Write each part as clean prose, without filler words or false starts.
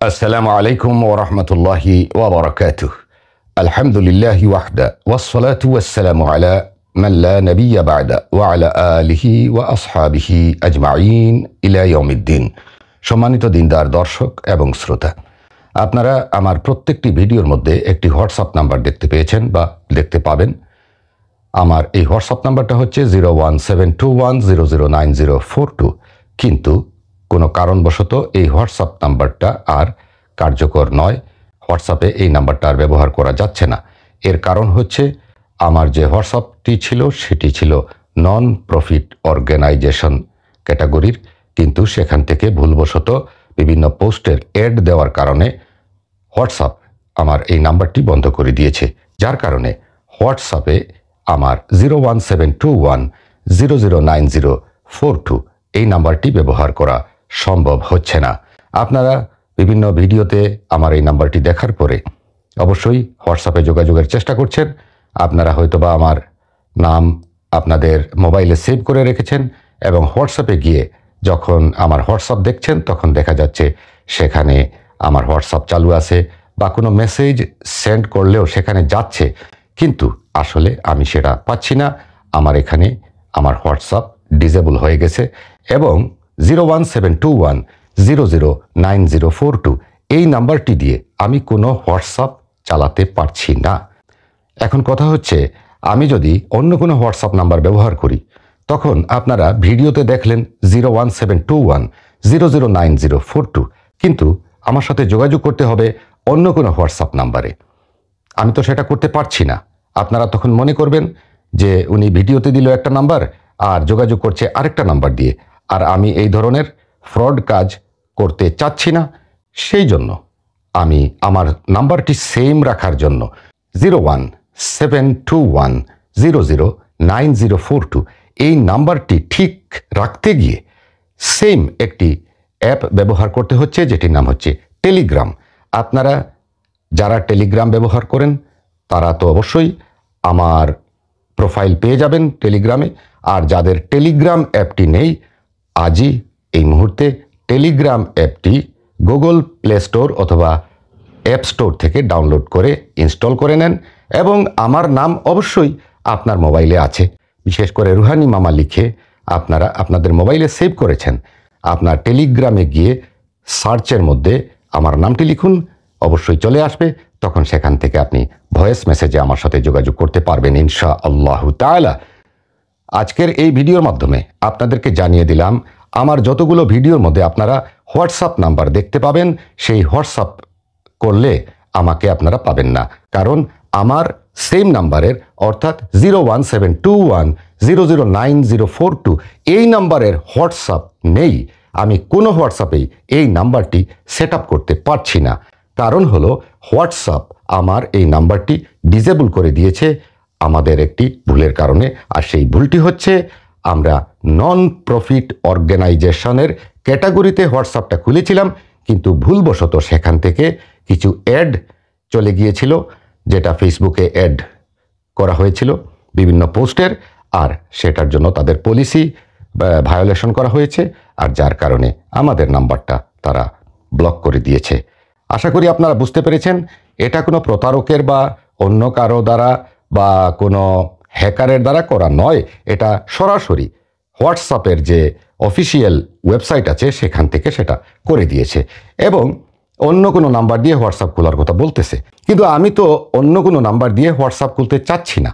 আসসালামু আলাইকুম ওয়া রাহমাতুল্লাহি ওয়া বারাকাতুহু। আলহামদুলিল্লাহি ওয়াহদা ওয়াসসালাতু ওয়াসসালামু আলা মান লা নাবিয়্যা বা'দা ওয়া আলা আলিহি ওয়া আসহাবিহি আজমাইন ইলা ইয়াউমিদ্দিন। সম্মানিত দিনদার দর্শক এবং শ্রোতা, আপনারা আমার প্রত্যেকটি ভিডিওর মধ্যে একটি হোয়াটসঅ্যাপ নাম্বার দেখতে পেয়েছেন বা দেখতে পাবেন। আমার এই হোয়াটসঅ্যাপ নাম্বারটা হচ্ছে 01721009042, কিন্তু কোনো কারণবশত এই হোয়াটসঅ্যাপ নাম্বারটা আর কার্যকর নয়। হোয়াটসঅ্যাপে এই নাম্বারটা আর ব্যবহার করা যাচ্ছে না। এর কারণ হচ্ছে আমার যে হোয়াটসঅ্যাপটি ছিল সেটি ছিল নন প্রফিট অর্গানাইজেশন ক্যাটাগরির, কিন্তু সেখান থেকে ভুলবশত বিভিন্ন পোস্টের অ্যাড দেওয়ার কারণে হোয়াটসঅ্যাপ আমার এই নাম্বারটি বন্ধ করে দিয়েছে, যার কারণে হোয়াটসঅ্যাপে আমার 01721009042 এই নাম্বারটি ব্যবহার করা সম্ভব হচ্ছে না। আপনারা বিভিন্ন ভিডিওতে আমার এই নাম্বারটি দেখার পরে অবশ্যই হোয়াটসঅ্যাপে যোগাযোগের চেষ্টা করছেন। আপনারা হয়তোবা আমার নাম আপনাদের মোবাইলে সেভ করে রেখেছেন এবং হোয়াটসঅ্যাপে গিয়ে যখন আমার হোয়াটসঅ্যাপ দেখছেন তখন দেখা যাচ্ছে সেখানে আমার হোয়াটসঅ্যাপ চালু আছে বা কোনো মেসেজ সেন্ড করলেও সেখানে যাচ্ছে, কিন্তু আসলে আমি সেটা পাচ্ছি না। আমার এখানে আমার হোয়াটসঅ্যাপ ডিসেবল হয়ে গেছে এবং 01721009042 এই নাম্বারটি দিয়ে আমি কোনো হোয়াটসঅ্যাপ চালাতে পারছি না। এখন কথা হচ্ছে, আমি যদি অন্য কোনো হোয়াটসঅ্যাপ নাম্বার ব্যবহার করি তখন আপনারা ভিডিওতে দেখলেন 01721009042, কিন্তু আমার সাথে যোগাযোগ করতে হবে অন্য কোনো হোয়াটসঅ্যাপ নাম্বারে। আমি তো সেটা করতে পারছি না। আপনারা তখন মনে করবেন যে উনি ভিডিওতে দিল একটা নাম্বার আর যোগাযোগ করছে আরেকটা নাম্বার দিয়ে, আর আমি এই ধরনের ফ্রড কাজ করতে চাচ্ছি না। সেই জন্য আমি আমার নাম্বারটি সেম রাখার জন্য 01721009042 এই নাম্বারটি ঠিক রাখতে গিয়ে সেম একটি অ্যাপ ব্যবহার করতে হচ্ছে, যেটির নাম হচ্ছে টেলিগ্রাম। আপনারা যারা টেলিগ্রাম ব্যবহার করেন তারা তো অবশ্যই আমার প্রোফাইল পেয়ে যাবেন টেলিগ্রামে, আর যাদের টেলিগ্রাম অ্যাপটি নেই আজই এই মুহূর্তে টেলিগ্রাম অ্যাপটি গুগল প্লে স্টোর অথবা অ্যাপ স্টোর থেকে ডাউনলোড করে ইনস্টল করে নেন এবং আমার নাম অবশ্যই আপনার মোবাইলে আছে, বিশেষ করে রুহানি মামা লিখে আপনারা আপনাদের মোবাইলে সেভ করেছেন। আপনার টেলিগ্রামে গিয়ে সার্চের মধ্যে আমার নামটি লিখুন, অবশ্যই চলে আসবে। তখন সেখান থেকে আপনি ভয়েস মেসেজে আমার সাথে যোগাযোগ করতে পারবেন ইনশাআল্লাহু তাআলা। আজকের এই ভিডিওর মাধ্যমে আপনাদেরকে জানিয়ে দিলাম আমার যতগুলো ভিডিওর মধ্যে আপনারা হোয়াটসঅ্যাপ নাম্বার দেখতে পাবেন, সেই হোয়াটসঅ্যাপ করলে আমাকে আপনারা পাবেন না, কারণ আমার সেম নাম্বারের অর্থাৎ 01721009042 এই নাম্বারের হোয়াটসঅ্যাপ নেই। আমি কোনো হোয়াটসঅ্যাপেই এই নাম্বারটি সেট আপ করতে পারছি না। কারণ হলো হোয়াটসঅ্যাপ আমার এই নাম্বারটি ডিসেবল করে দিয়েছে আমাদের একটি ভুলের কারণে, আর সেই ভুলটি হচ্ছে আমরা নন প্রফিট অর্গানাইজেশনের ক্যাটাগরিতে হোয়াটসঅ্যাপটা খুলেছিলাম, কিন্তু ভুলবশত সেখান থেকে কিছু অ্যাড চলে গিয়েছিল, যেটা ফেসবুকে অ্যাড করা হয়েছিল বিভিন্ন পোস্টের, আর সেটার জন্য তাদের পলিসি ভায়োলেশন করা হয়েছে, আর যার কারণে আমাদের নাম্বারটা তারা ব্লক করে দিয়েছে। আশা করি আপনারা বুঝতে পেরেছেন এটা কোনো প্রতারকের বা অন্য কারো দ্বারা বা কোনো হ্যাকারের দ্বারা করা নয়, এটা সরাসরি হোয়াটসঅ্যাপের যে অফিসিয়াল ওয়েবসাইট আছে সেখান থেকে সেটা করে দিয়েছে এবং অন্য কোনো নাম্বার দিয়ে হোয়াটসঅ্যাপ খোলার কথা বলতেছে, কিন্তু আমি তো অন্য কোনো নাম্বার দিয়ে হোয়াটসঅ্যাপ খুলতে চাচ্ছি না।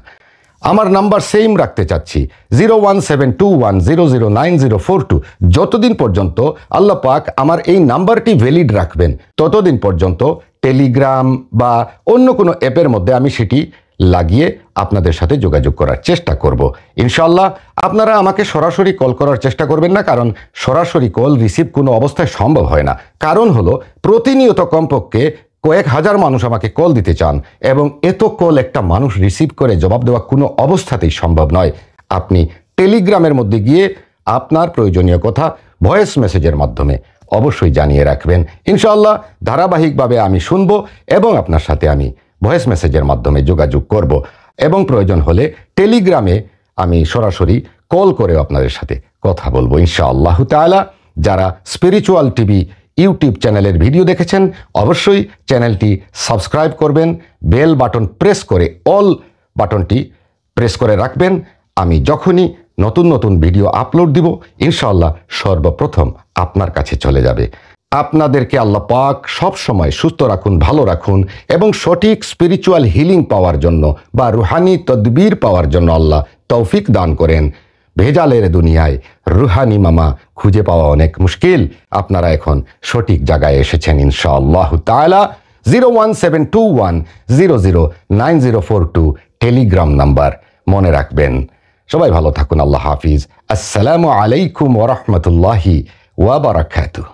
আমার নাম্বার সেম রাখতে চাচ্ছি 01721009042। যতদিন পর্যন্ত আল্লাহ পাক আমার এই নাম্বারটি ভ্যালিড রাখবেন ততদিন পর্যন্ত টেলিগ্রাম বা অন্য কোনো অ্যাপের মধ্যে আমি সেটি লাগিয়ে আপনাদের সাথে যোগাযোগ করার চেষ্টা করব ইনশাআল্লাহ। আপনারা আমাকে সরাসরি কল করার চেষ্টা করবেন না, কারণ সরাসরি কল রিসিভ কোনো অবস্থায় সম্ভব হয় না। কারণ হলো প্রতিনিয়ত কমপক্ষে কয়েক হাজার মানুষ আমাকে কল দিতে চান এবং এত কল একটা মানুষ রিসিভ করে জবাব দেওয়া কোনো অবস্থাতেই সম্ভব নয়। আপনি টেলিগ্রামের মধ্যে গিয়ে আপনার প্রয়োজনীয় কথা ভয়েস মেসেজের মাধ্যমে অবশ্যই জানিয়ে রাখবেন ইনশাআল্লাহ। ধারাবাহিকভাবে আমি শুনব এবং আপনার সাথে আমি ভয়েস মেসেজের মাধ্যমে যোগাযোগ করব এবং প্রয়োজন হলে টেলিগ্রামে আমি সরাসরি কল করেও আপনাদের সাথে কথা বলবো ইনশাআল্লাহু তাআলা। যারা স্পিরিচুয়াল টিভি ইউটিউব চ্যানেলের ভিডিও দেখেছেন, অবশ্যই চ্যানেলটি সাবস্ক্রাইব করবেন, বেল বাটন প্রেস করে অল বাটনটি প্রেস করে রাখবেন। আমি যখনই নতুন নতুন ভিডিও আপলোড দিব ইনশাআল্লাহ সর্বপ্রথম আপনার কাছে চলে যাবে। আপনাদেরকে আল্লাহ পাক সব সময় সুস্থ রাখুন, ভালো রাখুন এবং সঠিক স্পিরিচুয়াল হিলিং পাওয়ার জন্য বা রুহানি তদবির পাওয়ার জন্য আল্লাহ তৌফিক দান করেন। ভেজালের দুনিয়ায় রুহানি মামা খুঁজে পাওয়া অনেক মুশকিল। আপনারা এখন সঠিক জায়গায় এসেছেন ইনশাআল্লাহ তাআলা। 01721009042 টেলিগ্রাম নাম্বার, মনে রাখবেন। সবাই ভালো থাকুন। আল্লাহ হাফিজ। আসসালামু আলাইকুম ওয়া রাহমাতুল্লাহি ওয়া বারাকাতুহু।